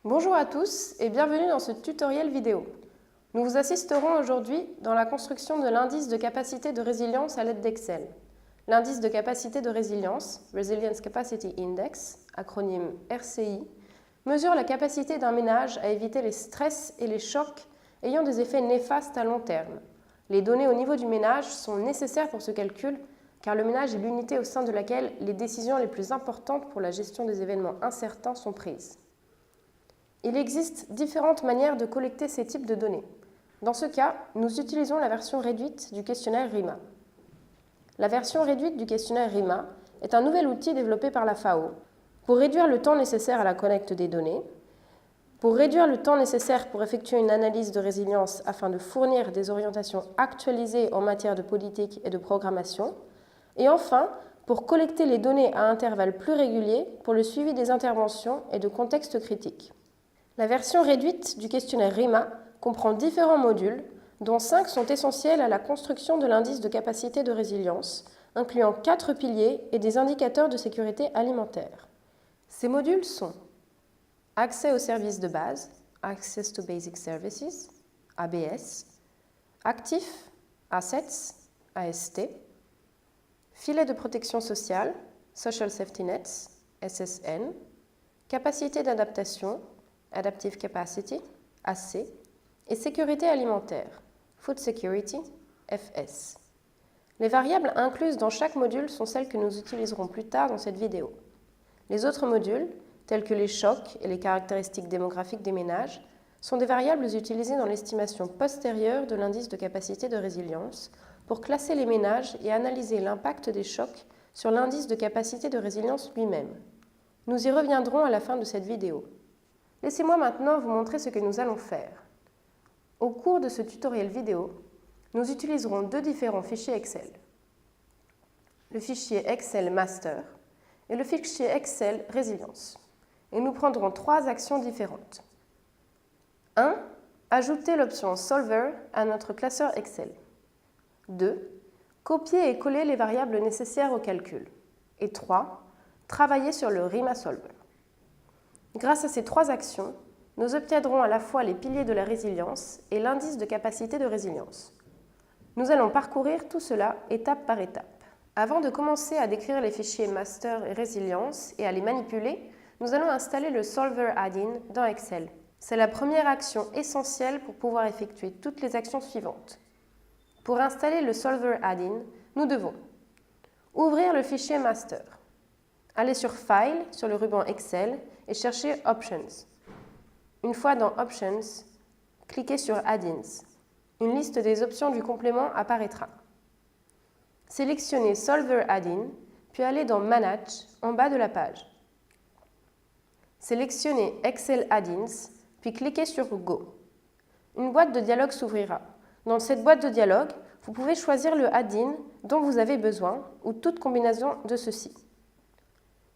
Bonjour à tous et bienvenue dans ce tutoriel vidéo. Nous vous assisterons aujourd'hui dans la construction de l'indice de capacité de résilience à l'aide d'Excel. L'indice de capacité de résilience, Resilience Capacity Index, acronyme RCI, mesure la capacité d'un ménage à éviter les stress et les chocs ayant des effets néfastes à long terme. Les données au niveau du ménage sont nécessaires pour ce calcul car le ménage est l'unité au sein de laquelle les décisions les plus importantes pour la gestion des événements incertains sont prises. Il existe différentes manières de collecter ces types de données. Dans ce cas, nous utilisons la version réduite du questionnaire RIMA. La version réduite du questionnaire RIMA est un nouvel outil développé par la FAO pour réduire le temps nécessaire à la collecte des données, pour réduire le temps nécessaire pour effectuer une analyse de résilience afin de fournir des orientations actualisées en matière de politique et de programmation, et enfin, pour collecter les données à intervalles plus réguliers pour le suivi des interventions et de contextes critiques. La version réduite du questionnaire RIMA comprend différents modules, dont 5 sont essentiels à la construction de l'indice de capacité de résilience, incluant 4 piliers et des indicateurs de sécurité alimentaire. Ces modules sont accès aux services de base, Access to Basic Services, ABS, actifs, Assets, AST, filet de protection sociale, Social Safety Nets, SSN, capacité d'adaptation, Adaptive Capacity, AC, et sécurité alimentaire, Food Security, FS. Les variables incluses dans chaque module sont celles que nous utiliserons plus tard dans cette vidéo. Les autres modules, tels que les chocs et les caractéristiques démographiques des ménages, sont des variables utilisées dans l'estimation postérieure de l'indice de capacité de résilience pour classer les ménages et analyser l'impact des chocs sur l'indice de capacité de résilience lui-même. Nous y reviendrons à la fin de cette vidéo. Laissez-moi maintenant vous montrer ce que nous allons faire. Au cours de ce tutoriel vidéo, nous utiliserons deux différents fichiers Excel. Le fichier Excel Master et le fichier Excel Résilience. Et nous prendrons 3 actions différentes. 1. Ajouter l'option Solver à notre classeur Excel. 2. Copier et coller les variables nécessaires au calcul. Et 3. Travailler sur le RIMA Solver. Grâce à ces 3 actions, nous obtiendrons à la fois les piliers de la résilience et l'indice de capacité de résilience. Nous allons parcourir tout cela étape par étape. Avant de commencer à décrire les fichiers master et résilience et à les manipuler, nous allons installer le Solver add-in dans Excel. C'est la première action essentielle pour pouvoir effectuer toutes les actions suivantes. Pour installer le Solver add-in, nous devons ouvrir le fichier master, aller sur File sur le ruban Excel et chercher Options. Une fois dans Options, cliquez sur Add-ins. Une liste des options du complément apparaîtra. Sélectionnez Solver Add-in, puis allez dans Manage en bas de la page. Sélectionnez Excel Add-ins, puis cliquez sur Go. Une boîte de dialogue s'ouvrira. Dans cette boîte de dialogue, vous pouvez choisir le add-in dont vous avez besoin ou toute combinaison de ceux-ci.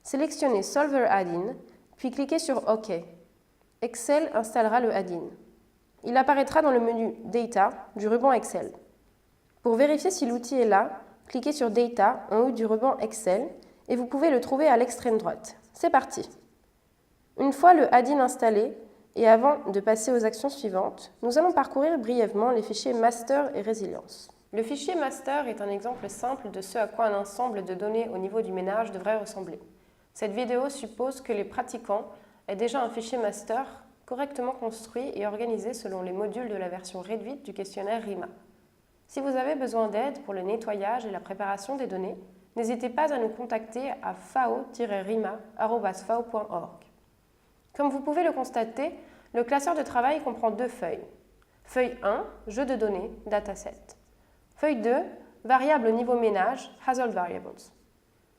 Sélectionnez Solver Add-in, puis cliquez sur OK. Excel installera le add-in. Il apparaîtra dans le menu Data du ruban Excel. Pour vérifier si l'outil est là, cliquez sur Data en haut du ruban Excel et vous pouvez le trouver à l'extrême droite. C'est parti! Une fois le add-in installé et avant de passer aux actions suivantes, nous allons parcourir brièvement les fichiers Master et Résilience. Le fichier Master est un exemple simple de ce à quoi un ensemble de données au niveau du ménage devrait ressembler. Cette vidéo suppose que les pratiquants aient déjà un fichier master correctement construit et organisé selon les modules de la version réduite du questionnaire RIMA. Si vous avez besoin d'aide pour le nettoyage et la préparation des données, n'hésitez pas à nous contacter à fao-rima@fao.org. Comme vous pouvez le constater, le classeur de travail comprend 2 feuilles. Feuille 1, jeu de données, dataset. Feuille 2, variable niveau ménage, household variables.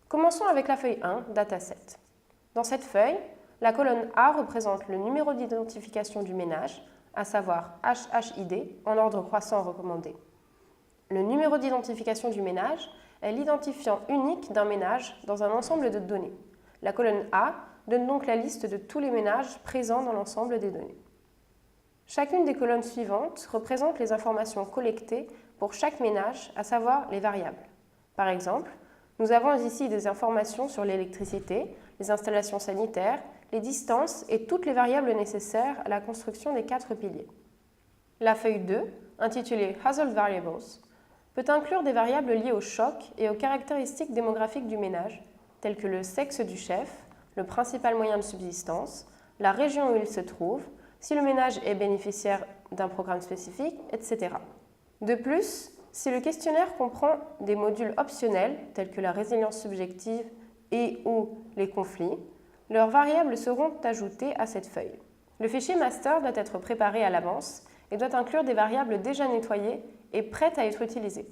Commençons avec la feuille 1, Dataset. Dans cette feuille, la colonne A représente le numéro d'identification du ménage, à savoir HHID en ordre croissant recommandé. Le numéro d'identification du ménage est l'identifiant unique d'un ménage dans un ensemble de données. La colonne A donne donc la liste de tous les ménages présents dans l'ensemble des données. Chacune des colonnes suivantes représente les informations collectées pour chaque ménage, à savoir les variables. Par exemple, Nous avons ici des informations sur l'électricité, les installations sanitaires, les distances et toutes les variables nécessaires à la construction des 4 piliers. La feuille 2, intitulée Household Variables, peut inclure des variables liées au choc et aux caractéristiques démographiques du ménage, telles que le sexe du chef, le principal moyen de subsistance, la région où il se trouve, si le ménage est bénéficiaire d'un programme spécifique, etc. De plus, si le questionnaire comprend des modules optionnels, tels que la résilience subjective et ou les conflits, leurs variables seront ajoutées à cette feuille. Le fichier master doit être préparé à l'avance et doit inclure des variables déjà nettoyées et prêtes à être utilisées.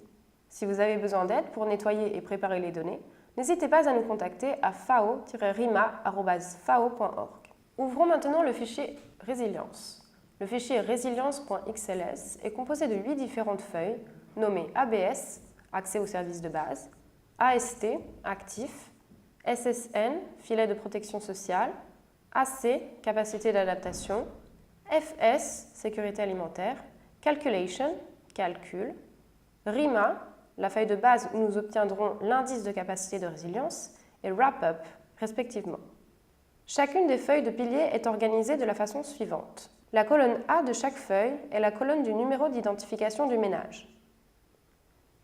Si vous avez besoin d'aide pour nettoyer et préparer les données, n'hésitez pas à nous contacter à fao-rima@fao.org. Ouvrons maintenant le fichier Résilience. Le fichier resilience.xls est composé de 8 différentes feuilles nommées ABS, accès aux services de base, AST, actif, SSN, filet de protection sociale, AC, capacité d'adaptation, FS, sécurité alimentaire, Calculation, calcul, RIMA, la feuille de base où nous obtiendrons l'indice de capacité de résilience, et Wrap-up, respectivement. Chacune des feuilles de piliers est organisée de la façon suivante. La colonne A de chaque feuille est la colonne du numéro d'identification du ménage.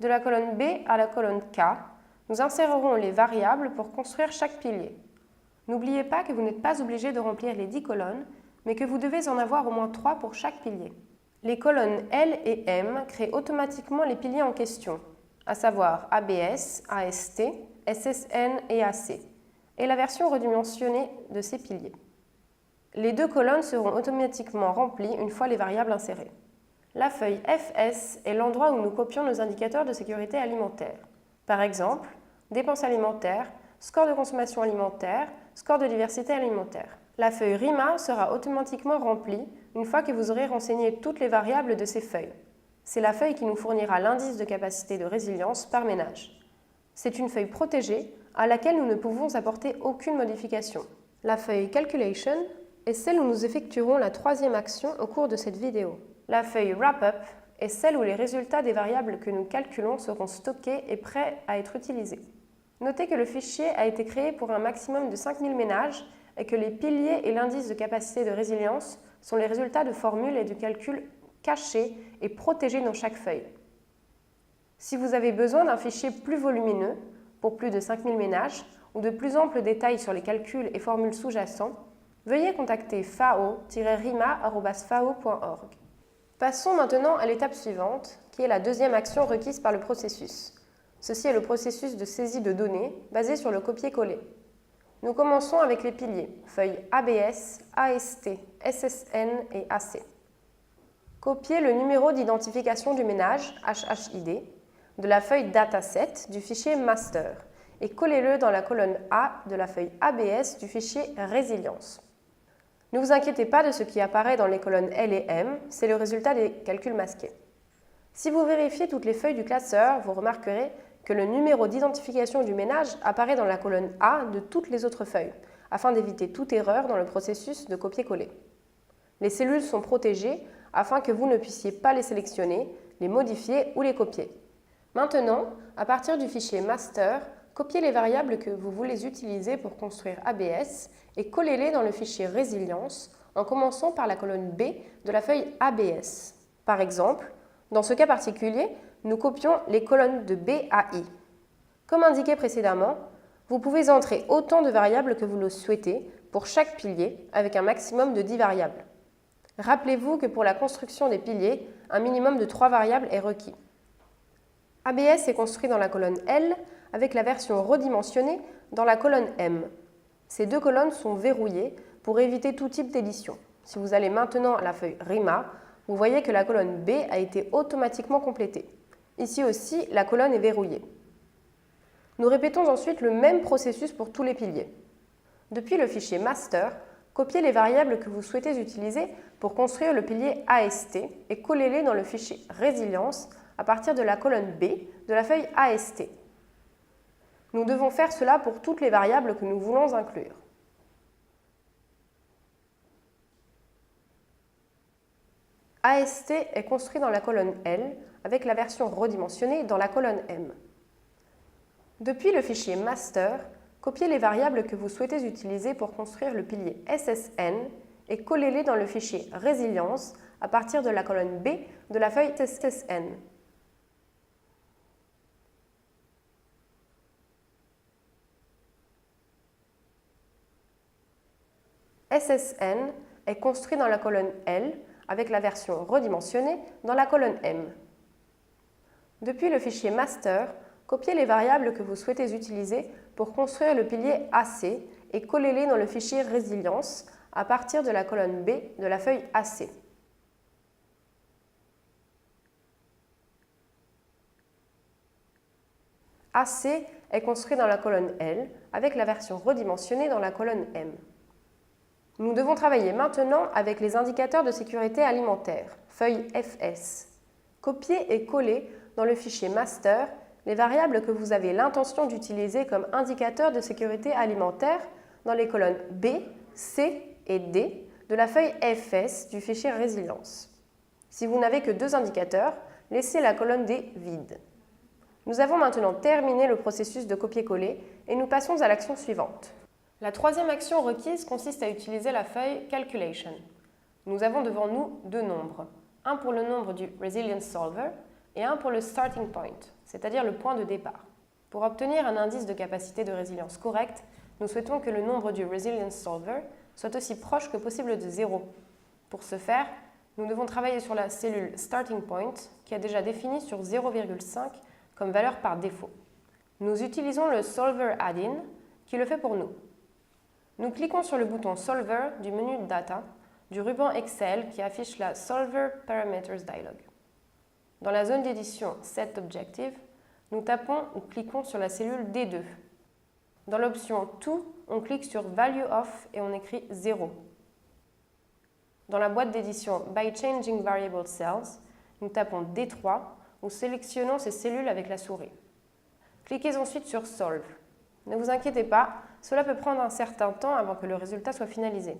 De la colonne B à la colonne K, nous insérerons les variables pour construire chaque pilier. N'oubliez pas que vous n'êtes pas obligé de remplir les 10 colonnes, mais que vous devez en avoir au moins 3 pour chaque pilier. Les colonnes L et M créent automatiquement les piliers en question, à savoir ABS, AST, SSN et AC, et la version redimensionnée de ces piliers. Les 2 colonnes seront automatiquement remplies une fois les variables insérées. La feuille FS est l'endroit où nous copions nos indicateurs de sécurité alimentaire. Par exemple, dépenses alimentaires, score de consommation alimentaire, score de diversité alimentaire. La feuille RIMA sera automatiquement remplie une fois que vous aurez renseigné toutes les variables de ces feuilles. C'est la feuille qui nous fournira l'indice de capacité de résilience par ménage. C'est une feuille protégée à laquelle nous ne pouvons apporter aucune modification. La feuille Calculation est celle où nous effectuerons la 3e action au cours de cette vidéo. La feuille Wrap-up est celle où les résultats des variables que nous calculons seront stockés et prêts à être utilisés. Notez que le fichier a été créé pour un maximum de 5000 ménages et que les piliers et l'indice de capacité de résilience sont les résultats de formules et de calculs cachés et protégés dans chaque feuille. Si vous avez besoin d'un fichier plus volumineux, pour plus de 5000 ménages, ou de plus amples détails sur les calculs et formules sous-jacents, veuillez contacter fao-rima@fao.org. Passons maintenant à l'étape suivante, qui est la 2e action requise par le processus. Ceci est le processus de saisie de données basé sur le copier-coller. Nous commençons avec les piliers, feuilles ABS, AST, SSN et AC. Copiez le numéro d'identification du ménage, HHID, de la feuille Dataset du fichier Master et collez-le dans la colonne A de la feuille ABS du fichier Résilience. Ne vous inquiétez pas de ce qui apparaît dans les colonnes L et M, c'est le résultat des calculs masqués. Si vous vérifiez toutes les feuilles du classeur, vous remarquerez que le numéro d'identification du ménage apparaît dans la colonne A de toutes les autres feuilles, afin d'éviter toute erreur dans le processus de copier-coller. Les cellules sont protégées afin que vous ne puissiez pas les sélectionner, les modifier ou les copier. Maintenant, à partir du fichier master, copiez les variables que vous voulez utiliser pour construire ABS et collez-les dans le fichier résilience en commençant par la colonne B de la feuille ABS. Par exemple, dans ce cas particulier, nous copions les colonnes de B à I. Comme indiqué précédemment, vous pouvez entrer autant de variables que vous le souhaitez pour chaque pilier avec un maximum de 10 variables. Rappelez-vous que pour la construction des piliers, un minimum de 3 variables est requis. ABS est construit dans la colonne L avec la version redimensionnée dans la colonne M. Ces 2 colonnes sont verrouillées pour éviter tout type d'édition. Si vous allez maintenant à la feuille RIMA, vous voyez que la colonne B a été automatiquement complétée. Ici aussi, la colonne est verrouillée. Nous répétons ensuite le même processus pour tous les piliers. Depuis le fichier master, copiez les variables que vous souhaitez utiliser pour construire le pilier AST et collez-les dans le fichier résilience à partir de la colonne B de la feuille AST. Nous devons faire cela pour toutes les variables que nous voulons inclure. AST est construit dans la colonne L avec la version redimensionnée dans la colonne M. Depuis le fichier master, copiez les variables que vous souhaitez utiliser pour construire le pilier SSN et collez-les dans le fichier résilience à partir de la colonne B de la feuille SSN. SSN est construit dans la colonne L avec la version redimensionnée dans la colonne M. Depuis le fichier master, copiez les variables que vous souhaitez utiliser pour construire le pilier AC et collez-les dans le fichier résilience à partir de la colonne B de la feuille AC. AC est construit dans la colonne L avec la version redimensionnée dans la colonne M. Nous devons travailler maintenant avec les indicateurs de sécurité alimentaire, feuille FS. Copiez et collez dans le fichier master les variables que vous avez l'intention d'utiliser comme indicateurs de sécurité alimentaire dans les colonnes B, C et D de la feuille FS du fichier résilience. Si vous n'avez que 2 indicateurs, laissez la colonne D vide. Nous avons maintenant terminé le processus de copier-coller et nous passons à l'action suivante. La troisième action requise consiste à utiliser la feuille Calculation. Nous avons devant nous 2 nombres, un pour le nombre du Resilience Solver et un pour le Starting Point, c'est-à-dire le point de départ. Pour obtenir un indice de capacité de résilience correct, nous souhaitons que le nombre du Resilience Solver soit aussi proche que possible de 0. Pour ce faire, nous devons travailler sur la cellule Starting Point qui est déjà définie sur 0,5 comme valeur par défaut. Nous utilisons le Solver Add-in qui le fait pour nous. Nous cliquons sur le bouton Solver du menu Data du ruban Excel qui affiche la Solver Parameters Dialog. Dans la zone d'édition Set Objective, nous tapons ou cliquons sur la cellule D2. Dans l'option To, on clique sur Value of et on écrit 0. Dans la boîte d'édition By Changing Variable Cells, nous tapons D3 ou sélectionnons ces cellules avec la souris. Cliquez ensuite sur Solve. Ne vous inquiétez pas, cela peut prendre un certain temps avant que le résultat soit finalisé.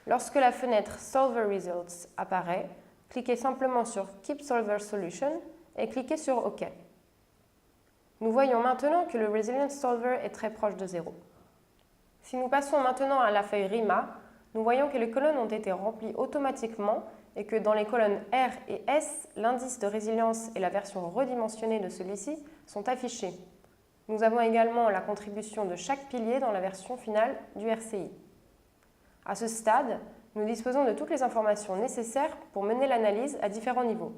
Lorsque la fenêtre Solver Results apparaît, cliquez simplement sur Keep Solver Solution et cliquez sur OK. Nous voyons maintenant que le Resilience Solver est très proche de 0. Si nous passons maintenant à la feuille RIMA, nous voyons que les colonnes ont été remplies automatiquement et que dans les colonnes R et S, l'indice de résilience et la version redimensionnée de celui-ci sont affichés. Nous avons également la contribution de chaque pilier dans la version finale du RCI. À ce stade, nous disposons de toutes les informations nécessaires pour mener l'analyse à différents niveaux.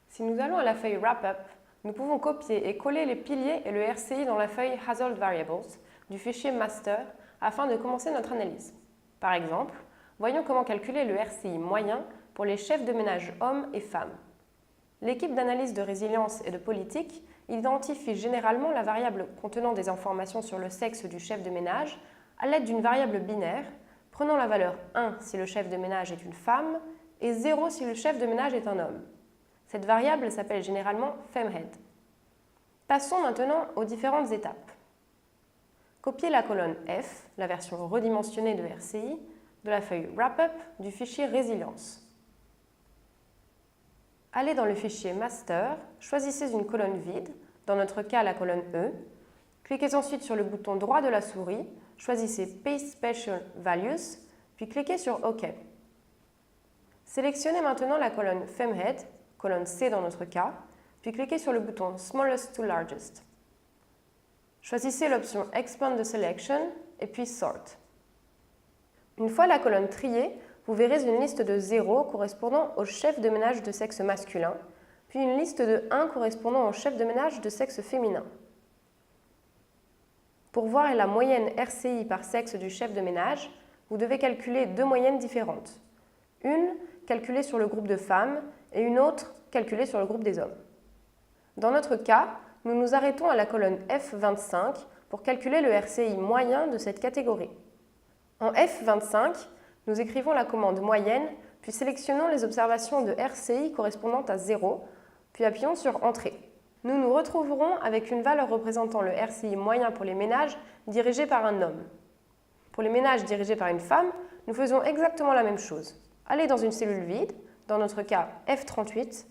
Si nous allons à la feuille Wrap-up, nous pouvons copier et coller les piliers et le RCI dans la feuille Hazard Variables du fichier master afin de commencer notre analyse. Par exemple, voyons comment calculer le RCI moyen pour les chefs de ménage hommes et femmes. L'équipe d'analyse de résilience et de politique identifie généralement la variable contenant des informations sur le sexe du chef de ménage à l'aide d'une variable binaire, prenant la valeur 1 si le chef de ménage est une femme et 0 si le chef de ménage est un homme. Cette variable s'appelle généralement FemHead. Passons maintenant aux différentes étapes. Copiez la colonne F, la version redimensionnée de RCI, de la feuille Wrap-up du fichier Résilience. Allez dans le fichier Master, choisissez une colonne vide, dans notre cas la colonne E. Cliquez ensuite sur le bouton droit de la souris, choisissez Paste Special Values, puis cliquez sur OK. Sélectionnez maintenant la colonne FemHead, colonne C dans notre cas, puis cliquez sur le bouton Smallest to Largest. Choisissez l'option Expand the Selection et puis Sort. Une fois la colonne triée, vous verrez une liste de 0 correspondant au chef de ménage de sexe masculin, puis une liste de 1 correspondant au chef de ménage de sexe féminin. Pour voir la moyenne RCI par sexe du chef de ménage, vous devez calculer 2 moyennes différentes. Une calculée sur le groupe de femmes et une autre calculée sur le groupe des hommes. Dans notre cas, nous nous arrêtons à la colonne F25 pour calculer le RCI moyen de cette catégorie. En F25, nous écrivons la commande moyenne, puis sélectionnons les observations de RCI correspondant à 0, puis appuyons sur Entrée. Nous nous retrouverons avec une valeur représentant le RCI moyen pour les ménages dirigés par un homme. Pour les ménages dirigés par une femme, nous faisons exactement la même chose. Allez dans une cellule vide, dans notre cas F38,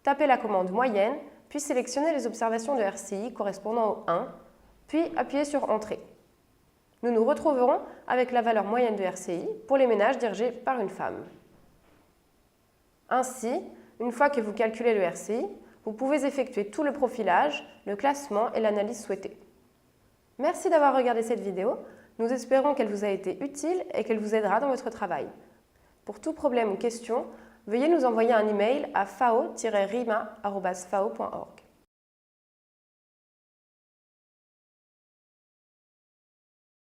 tapez la commande moyenne, puis sélectionnez les observations de RCI correspondant au 1, puis appuyez sur Entrée. Nous nous retrouverons avec la valeur moyenne de RCI pour les ménages dirigés par une femme. Ainsi, une fois que vous calculez le RCI, vous pouvez effectuer tout le profilage, le classement et l'analyse souhaitée. Merci d'avoir regardé cette vidéo. Nous espérons qu'elle vous a été utile et qu'elle vous aidera dans votre travail. Pour tout problème ou question, veuillez nous envoyer un email à fao-rima@fao.org.